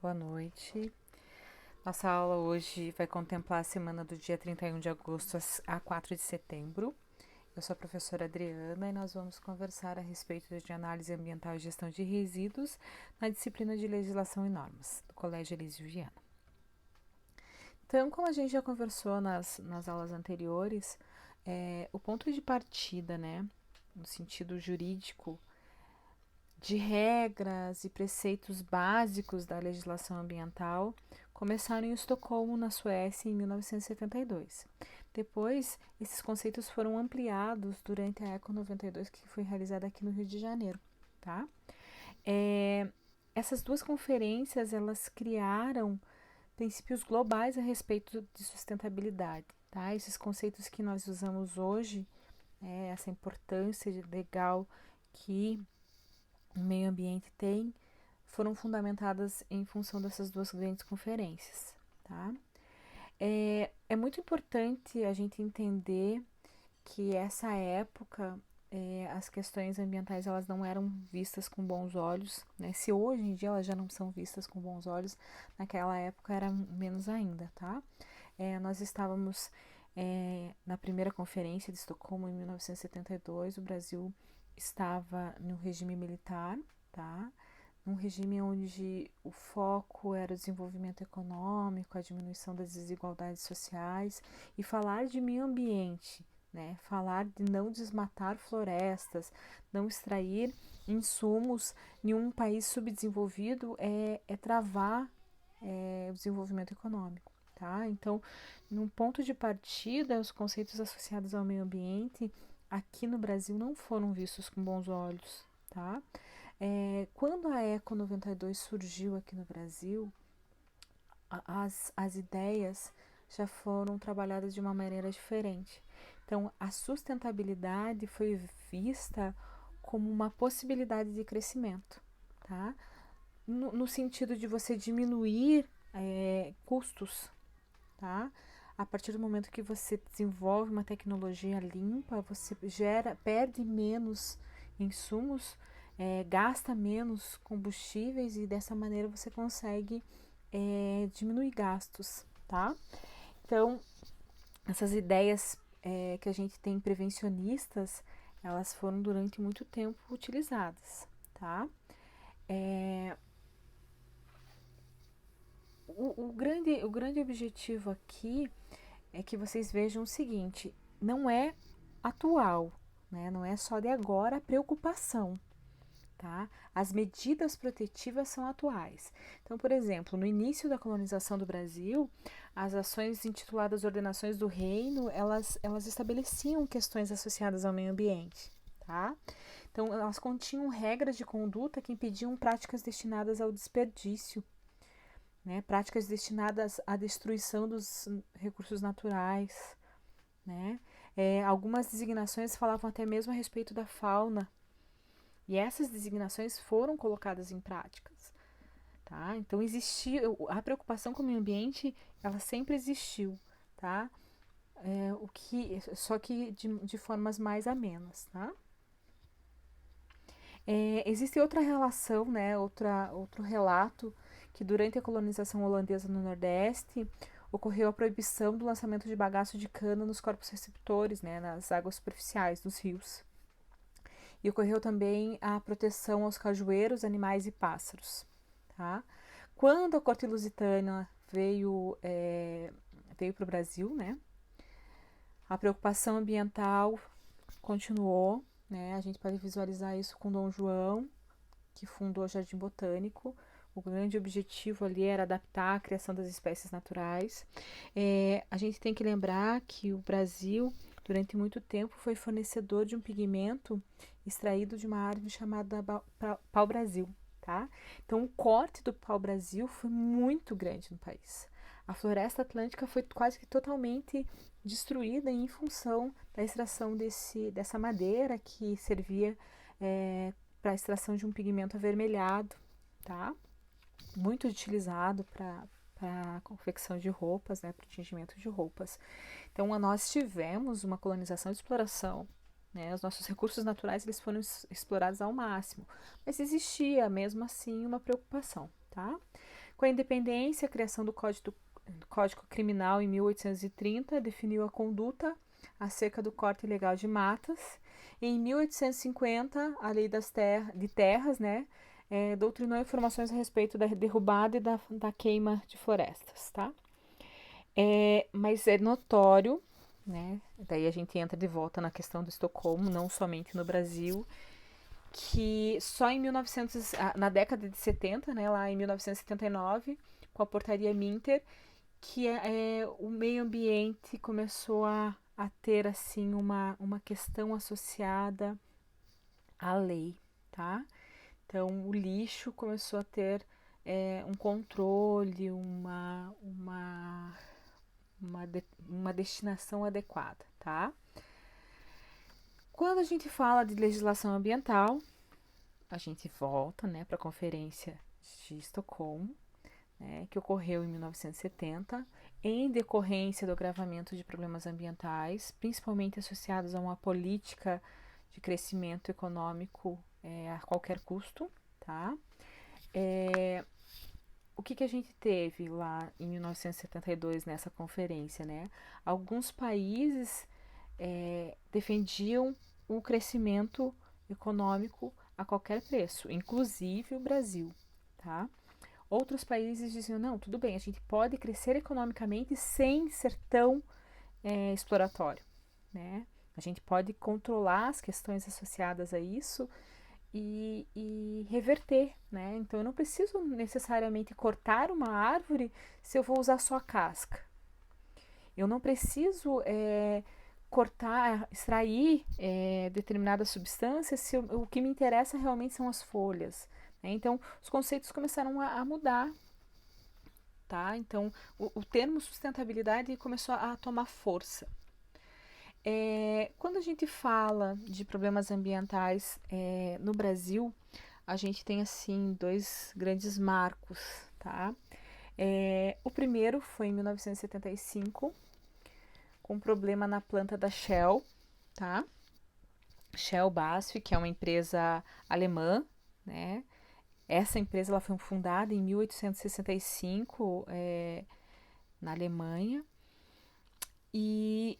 boa noite. Nossa aula hoje vai contemplar a semana do dia 31 de agosto a 4 de setembro. Eu sou a professora Adriana e nós vamos conversar a respeito de análise ambiental e gestão de resíduos na disciplina de legislação e normas, do Colégio Elísio Viana. Então, como a gente já conversou nas aulas anteriores, o ponto de partida, no sentido jurídico, de regras e preceitos básicos da legislação ambiental começaram em Estocolmo, na Suécia, em 1972. Depois, esses conceitos foram ampliados durante a Eco 92, que foi realizada aqui no Rio de Janeiro, tá? Essas duas conferências, elas criaram princípios globais a respeito de sustentabilidade, tá? Esses conceitos que nós usamos hoje, essa importância legal que o meio ambiente tem, foram fundamentadas em função dessas duas grandes conferências, tá? É muito importante a gente entender que essa época as questões ambientais elas não eram vistas com bons olhos, né? Se hoje em dia elas já não são vistas com bons olhos, naquela época era menos ainda, tá? Nós estávamos na primeira conferência de Estocolmo em 1972, o Brasil estava no regime militar, tá? Num regime onde o foco era o desenvolvimento econômico, a diminuição das desigualdades sociais e falar de meio ambiente, né? Falar de não desmatar florestas, não extrair insumos em um país subdesenvolvido é travar o desenvolvimento econômico, tá? Então, num ponto de partida, os conceitos associados ao meio ambiente aqui no Brasil não foram vistos com bons olhos, tá? Quando a Eco 92 surgiu aqui no Brasil, as ideias já foram trabalhadas de uma maneira diferente. Então, a sustentabilidade foi vista como uma possibilidade de crescimento, tá? No sentido de você diminuir custos, tá? A partir do momento que você desenvolve uma tecnologia limpa, você perde menos insumos, gasta menos combustíveis e dessa maneira você consegue diminuir gastos, tá? Então, essas ideias que a gente tem prevencionistas, elas foram durante muito tempo utilizadas, tá? O grande objetivo aqui é que vocês vejam o seguinte, não é atual, né? Não é só de agora a preocupação, tá? As medidas protetivas são atuais. Então, por exemplo, no início da colonização do Brasil, as ações intituladas Ordenações do Reino, elas estabeleciam questões associadas ao meio ambiente, tá? Então, elas continham regras de conduta que impediam práticas destinadas ao desperdício, né? Práticas destinadas à destruição dos recursos naturais, né? Algumas designações falavam até mesmo a respeito da fauna, e essas designações foram colocadas em práticas, tá? Então existia a preocupação com o meio ambiente, ela sempre existiu, tá? Só que de formas mais amenas, tá? Existe outra relação, né? Outro relato que durante a colonização holandesa no Nordeste ocorreu a proibição do lançamento de bagaço de cana nos corpos receptores, né? Nas águas superficiais dos rios. E ocorreu também a proteção aos cajueiros, animais e pássaros. Tá? Quando a corte lusitana veio para o Brasil, né, a preocupação ambiental continuou. Né, a gente pode visualizar isso com Dom João, que fundou o Jardim Botânico. O grande objetivo ali era adaptar a criação das espécies naturais. A gente tem que lembrar que o Brasil, durante muito tempo, foi fornecedor de um pigmento extraído de uma árvore chamada pau-brasil. Tá? Então, o corte do pau-brasil foi muito grande no país. A floresta atlântica foi quase que totalmente destruída em função da extração dessa madeira que servia para a extração de um pigmento avermelhado, tá? Muito utilizado para a confecção de roupas, né, para o tingimento de roupas. Então, nós tivemos uma colonização e exploração, né, os nossos recursos naturais eles foram explorados ao máximo, mas existia mesmo assim uma preocupação, tá? Com a independência, a criação do Código Criminal em 1830 definiu a conduta acerca do corte ilegal de matas. Em 1850, a Lei de Terras, né, doutrinou informações a respeito da derrubada e da queima de florestas, tá? Mas é notório, né, daí a gente entra de volta na questão do Estocolmo, não somente no Brasil, que só em 1900, na década de 70, né, lá em 1979, com a portaria Minter, que o meio ambiente começou a ter assim uma questão associada à lei, tá? Então o lixo começou a ter um controle, uma destinação adequada, tá? Quando a gente fala de legislação ambiental, a gente volta, né, para a Conferência de Estocolmo, né, que ocorreu em 1970, em decorrência do agravamento de problemas ambientais, principalmente associados a uma política de crescimento econômico a qualquer custo, tá? O que a gente teve lá em 1972 nessa conferência, né? Alguns países defendiam o crescimento econômico a qualquer preço, inclusive o Brasil, tá? Outros países diziam, não, tudo bem, a gente pode crescer economicamente sem ser tão exploratório, né? A gente pode controlar as questões associadas a isso e reverter, né? Então eu não preciso necessariamente cortar uma árvore se eu vou usar só a casca. Eu não preciso cortar, extrair determinadas substâncias se o que me interessa realmente são as folhas. Né? Então os conceitos começaram a mudar. Tá? Então o termo sustentabilidade começou a tomar força. Quando a gente fala de problemas ambientais no Brasil, a gente tem assim dois grandes marcos, tá? O primeiro foi em 1975, com um problema na planta da Shell, tá? Shell BASF, que é uma empresa alemã, né? Essa empresa ela foi fundada em 1865 na Alemanha. E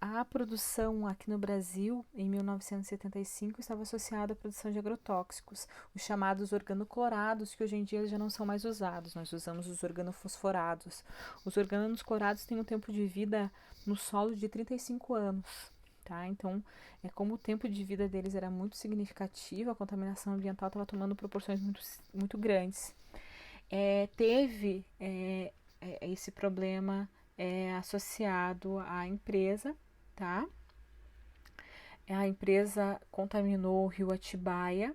a produção aqui no Brasil, em 1975, estava associada à produção de agrotóxicos, os chamados organoclorados, que hoje em dia já não são mais usados, nós usamos os organofosforados. Os organoclorados têm um tempo de vida no solo de 35 anos, tá? Então, como o tempo de vida deles era muito significativo, a contaminação ambiental estava tomando proporções muito grandes. Teve esse problema associado à empresa, tá? A empresa contaminou o rio Atibaia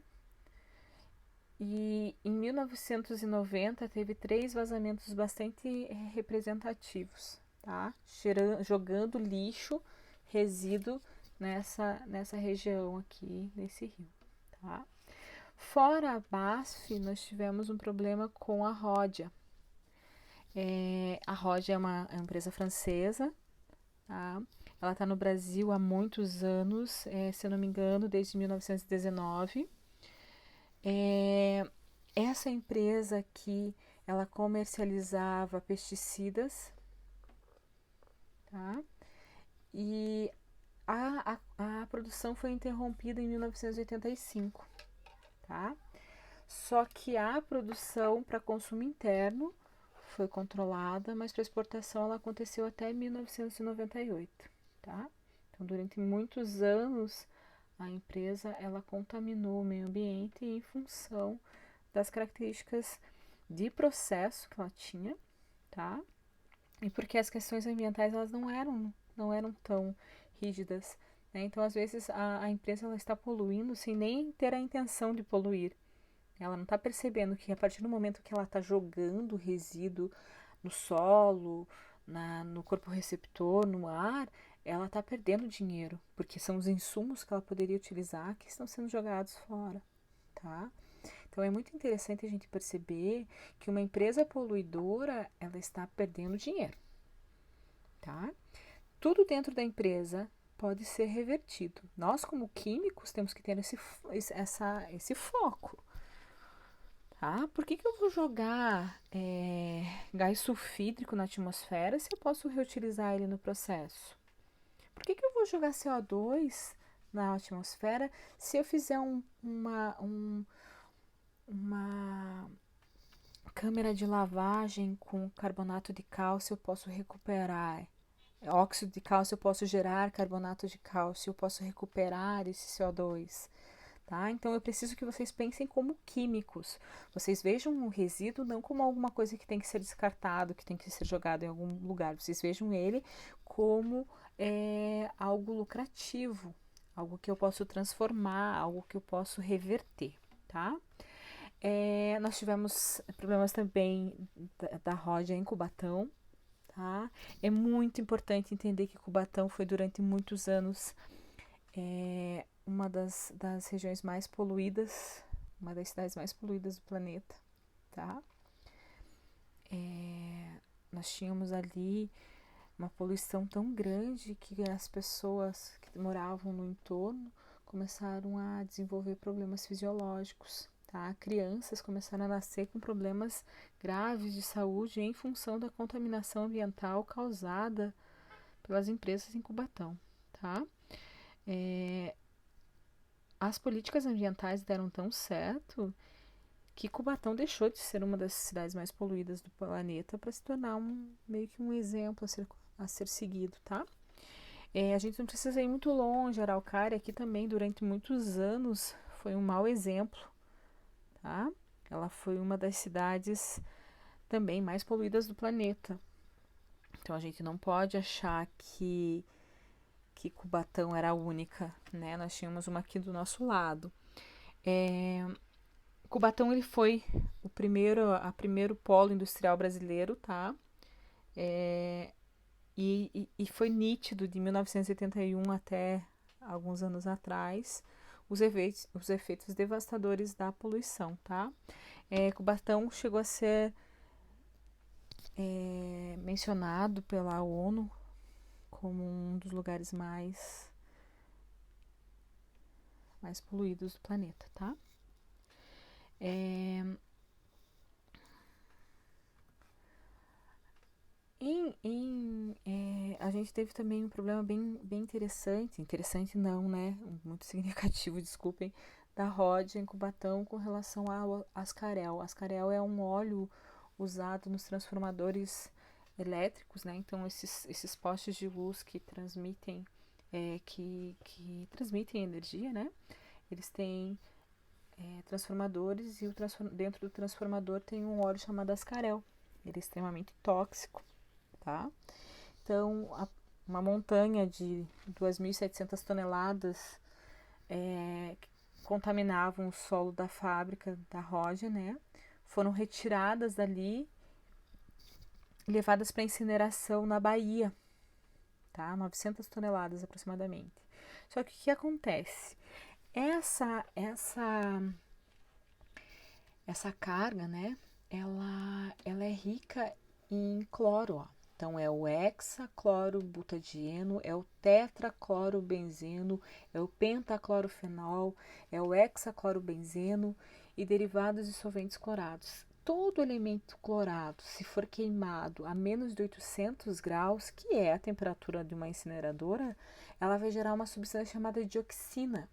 e em 1990 teve 3 vazamentos bastante representativos, tá? Jogando lixo, resíduo nessa região aqui, nesse rio, tá? Fora a BASF, nós tivemos um problema com a Ródia. A Ródia é uma empresa francesa, tá? Ela está no Brasil há muitos anos, se eu não me engano, desde 1919. Essa empresa aqui, ela comercializava pesticidas, tá? E a produção foi interrompida em 1985, tá? Só que a produção para consumo interno foi controlada, mas para exportação ela aconteceu até 1998, tá? Então, durante muitos anos, a empresa ela contaminou o meio ambiente em função das características de processo que ela tinha, tá? E porque as questões ambientais elas não eram tão rígidas, né? Então, às vezes a empresa ela está poluindo sem nem ter a intenção de poluir. Ela não está percebendo que a partir do momento que ela está jogando resíduo no solo, no corpo receptor, no ar, ela está perdendo dinheiro, porque são os insumos que ela poderia utilizar que estão sendo jogados fora, tá? Então é muito interessante a gente perceber que uma empresa poluidora, ela está perdendo dinheiro, tá? Tudo dentro da empresa pode ser revertido. Nós, como químicos, temos que ter esse foco. tá? Por que eu vou jogar gás sulfídrico na atmosfera se eu posso reutilizar ele no processo? Por que eu vou jogar CO2 na atmosfera se eu fizer uma câmera de lavagem com carbonato de cálcio? Eu posso recuperar óxido de cálcio, eu posso gerar carbonato de cálcio, eu posso recuperar esse CO2. Tá? Então eu preciso que vocês pensem como químicos. Vocês vejam o resíduo não como alguma coisa que tem que ser descartado, que tem que ser jogado em algum lugar. Vocês vejam ele como algo lucrativo, algo que eu posso transformar, algo que eu posso reverter, tá? Nós tivemos problemas também da roda em Cubatão, tá? É muito importante entender que Cubatão foi durante muitos anos uma das regiões mais poluídas, uma das cidades mais poluídas do planeta, tá? Nós tínhamos ali uma poluição tão grande que as pessoas que moravam no entorno começaram a desenvolver problemas fisiológicos, tá? Crianças começaram a nascer com problemas graves de saúde em função da contaminação ambiental causada pelas empresas em Cubatão, tá? As políticas ambientais deram tão certo que Cubatão deixou de ser uma das cidades mais poluídas do planeta para se tornar meio que um exemplo a ser seguido, tá? A gente não precisa ir muito longe. Araucária aqui também durante muitos anos foi um mau exemplo, tá? Ela foi uma das cidades também mais poluídas do planeta. Então a gente não pode achar que Cubatão era a única, né? Nós tínhamos uma aqui do nosso lado. Cubatão ele foi o primeiro polo industrial brasileiro, tá? E foi nítido de 1981 até alguns anos atrás os efeitos devastadores da poluição, tá? Cubatão chegou a ser mencionado pela ONU como um dos lugares mais poluídos do planeta, tá? A gente teve também um problema bem interessante não, né? Muito significativo, desculpem, da ROD em Cubatão com relação ao ascarel. Ascarel é um óleo usado nos transformadores elétricos, né? Então esses postes de luz que transmitem transmitem energia, né? Eles têm transformadores e dentro do transformador tem um óleo chamado ascarel. Ele é extremamente tóxico, tá? Então, uma montanha de 2.700 toneladas contaminavam o solo da fábrica da Roja, né? Foram retiradas dali e levadas para incineração na Bahia, tá? 900 toneladas aproximadamente. Só que o que acontece? Essa carga, né? Ela é rica em cloro, ó. Então é o hexaclorobutadieno, é o tetraclorobenzeno, é o pentaclorofenol, é o hexaclorobenzeno e derivados de solventes clorados. Todo elemento clorado, se for queimado a menos de 800 graus, que é a temperatura de uma incineradora, ela vai gerar uma substância chamada dioxina,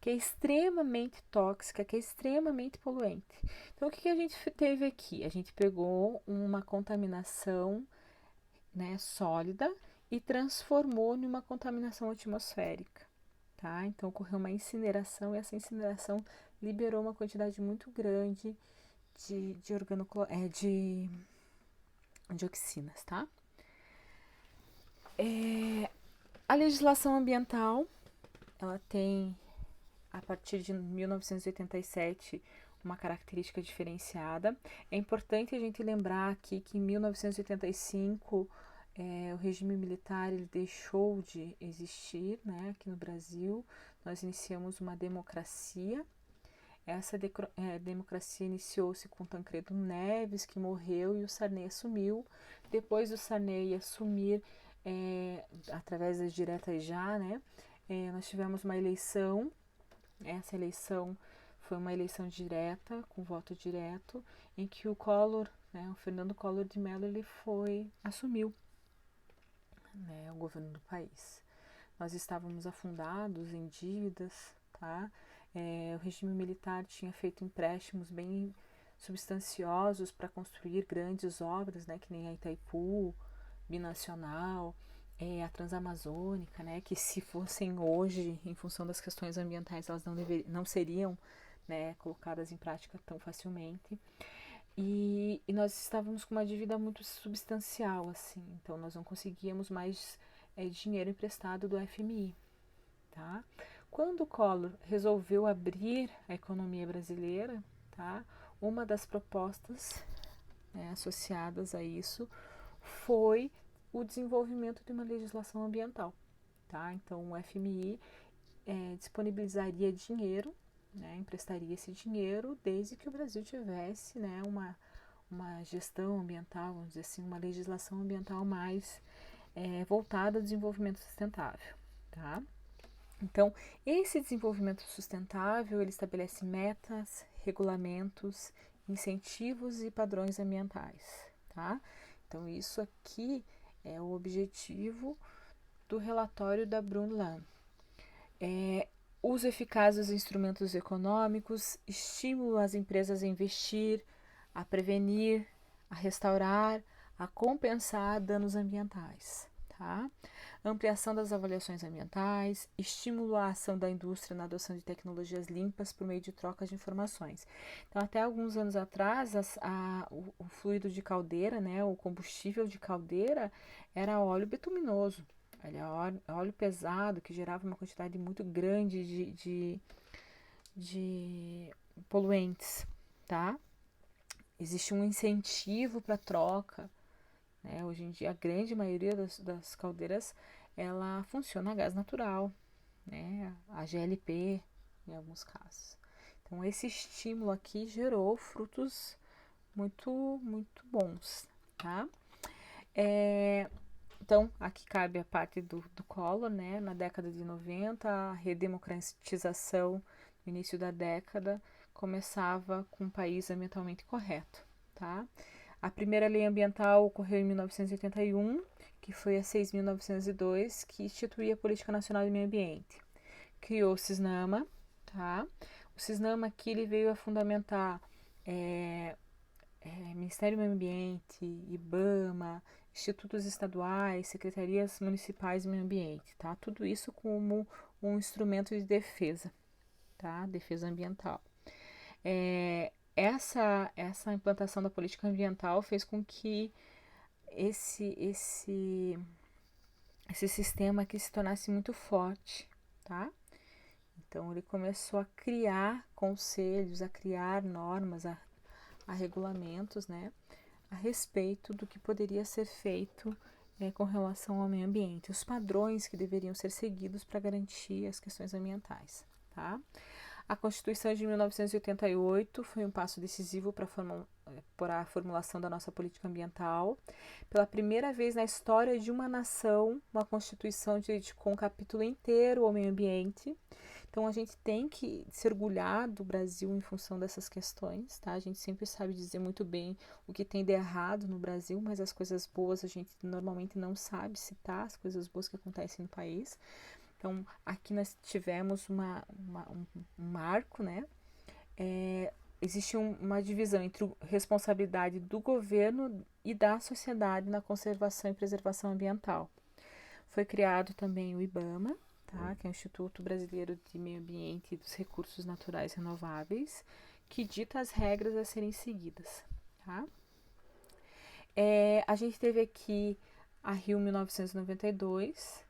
que é extremamente tóxica, que é extremamente poluente. Então, o que a gente teve aqui? A gente pegou uma contaminação, né, sólida e transformou em uma contaminação atmosférica, tá? Então, ocorreu uma incineração e essa incineração liberou uma quantidade muito grande de dioxinas, tá? A legislação ambiental, ela tem, a partir de 1987, uma característica diferenciada. É importante a gente lembrar aqui que em 1985 o regime militar ele deixou de existir, né, aqui no Brasil. Nós iniciamos uma democracia. Essa democracia iniciou-se com Tancredo Neves, que morreu, e o Sarney assumiu. Depois do Sarney assumir, através das diretas já, né, nós tivemos uma eleição. Essa eleição Foi uma eleição direta, com voto direto, em que o Collor, né, o Fernando Collor de Mello, ele assumiu, né, o governo do país. Nós estávamos afundados em dívidas, tá? O regime militar tinha feito empréstimos bem substanciosos para construir grandes obras, né, que nem a Itaipu, Binacional, a Transamazônica, né, que se fossem hoje, em função das questões ambientais, elas não seriam, né, colocadas em prática tão facilmente. E nós estávamos com uma dívida muito substancial, assim, então nós não conseguíamos mais dinheiro emprestado do FMI, tá? Quando o Collor resolveu abrir a economia brasileira, tá? Uma das propostas, né, associadas a isso foi o desenvolvimento de uma legislação ambiental, tá? Então o FMI disponibilizaria dinheiro, né, emprestaria esse dinheiro desde que o Brasil tivesse, né, uma gestão ambiental, vamos dizer assim, uma legislação ambiental mais voltada ao desenvolvimento sustentável, tá? Então, esse desenvolvimento sustentável, ele estabelece metas, regulamentos, incentivos e padrões ambientais, tá? Então, isso aqui é o objetivo do relatório da Brundtland. Uso eficaz dos instrumentos econômicos, estímulo às empresas a investir, a prevenir, a restaurar, a compensar danos ambientais, tá? Ampliação das avaliações ambientais, estímulo à ação da indústria na adoção de tecnologias limpas por meio de troca de informações. Então, até alguns anos atrás, o fluido de caldeira, né, o combustível de caldeira, era óleo bituminoso. Ele é óleo pesado que gerava uma quantidade muito grande de poluentes, tá? Existe um incentivo para troca, né? Hoje em dia, a grande maioria das caldeiras, ela funciona a gás natural, né? A GLP, em alguns casos. Então, esse estímulo aqui gerou frutos muito, muito bons, tá? Então, aqui cabe a parte do Collor, né? Na década de 90, a redemocratização no início da década começava com um país ambientalmente correto, tá? A primeira lei ambiental ocorreu em 1981, que foi a 6.902, que instituía a Política Nacional de Meio Ambiente. Criou o CISNAMA, tá? O CISNAMA aqui ele veio a fundamentar Ministério do Meio Ambiente, IBAMA, institutos estaduais, secretarias municipais de meio ambiente, tá? Tudo isso como um instrumento de defesa, tá? Defesa ambiental. Essa implantação da política ambiental fez com que esse sistema aqui se tornasse muito forte, tá? Então ele começou a criar conselhos, a criar normas, a regulamentos, né, a respeito do que poderia ser feito com relação ao meio ambiente, os padrões que deveriam ser seguidos para garantir as questões ambientais, tá? A Constituição de 1988 foi um passo decisivo para a formulação da nossa política ambiental. Pela primeira vez na história de uma nação, uma Constituição dedicou um capítulo inteiro ao meio ambiente. Então, a gente tem que se orgulhar do Brasil em função dessas questões, tá? A gente sempre sabe dizer muito bem o que tem de errado no Brasil, mas as coisas boas a gente normalmente não sabe citar, as coisas boas que acontecem no país. Então, aqui nós tivemos um marco, né? Existe uma divisão entre a responsabilidade do governo e da sociedade na conservação e preservação ambiental. Foi criado também o IBAMA, tá? Que é o Instituto Brasileiro de Meio Ambiente e dos Recursos Naturais Renováveis, que dita as regras a serem seguidas, tá? A gente teve aqui a Rio 1992,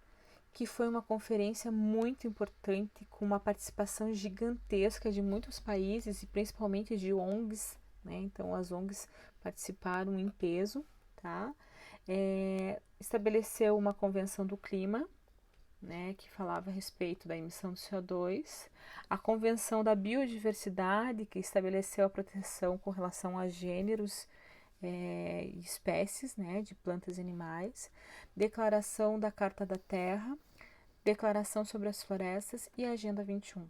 que foi uma conferência muito importante, com uma participação gigantesca de muitos países e principalmente de ONGs, né? Então as ONGs participaram em peso, tá? Estabeleceu uma convenção do clima, né, que falava a respeito da emissão do CO2, a Convenção da Biodiversidade, que estabeleceu a proteção com relação a gêneros e espécies, né, de plantas e animais, Declaração da Carta da Terra, Declaração sobre as Florestas e a Agenda 21.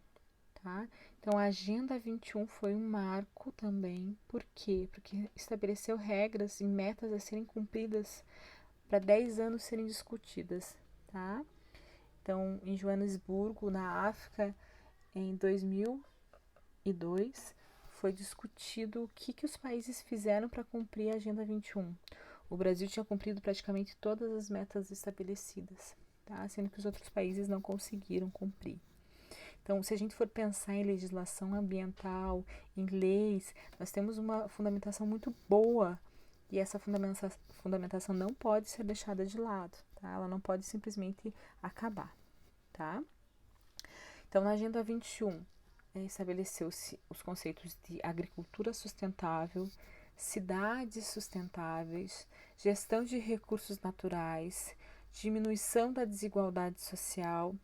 tá? Então, a Agenda 21 foi um marco também. Por quê? Porque estabeleceu regras e metas a serem cumpridas para 10 anos serem discutidas, tá? Então, em Joanesburgo, na África, em 2002, foi discutido o que os países fizeram para cumprir a Agenda 21. O Brasil tinha cumprido praticamente todas as metas estabelecidas, tá? Sendo que os outros países não conseguiram cumprir. Então, se a gente for pensar em legislação ambiental, em leis, nós temos uma fundamentação muito boa e essa fundamentação não pode ser deixada de lado, tá? Ela não pode simplesmente acabar, tá? Então, na Agenda 21, estabeleceu-se os conceitos de agricultura sustentável, cidades sustentáveis, gestão de recursos naturais, diminuição da desigualdade social,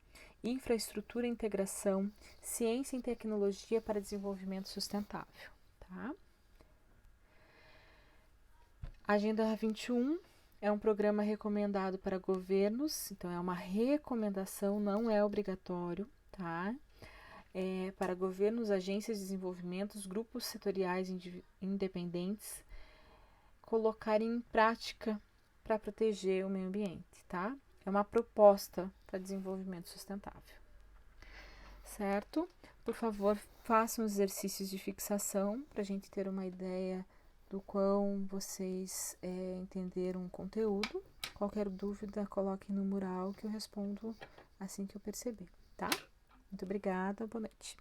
infraestrutura e integração, ciência e tecnologia para desenvolvimento sustentável. Tá? A Agenda 21 é um programa recomendado para governos, então é uma recomendação, não é obrigatório, tá? Para governos, agências de desenvolvimento, grupos setoriais independentes colocarem em prática para proteger o meio ambiente, tá? É uma proposta para desenvolvimento sustentável, certo? Por favor, façam os exercícios de fixação para a gente ter uma ideia do quão vocês entenderam o conteúdo. Qualquer dúvida, coloquem no mural que eu respondo assim que eu perceber, tá? Muito obrigada, boa noite.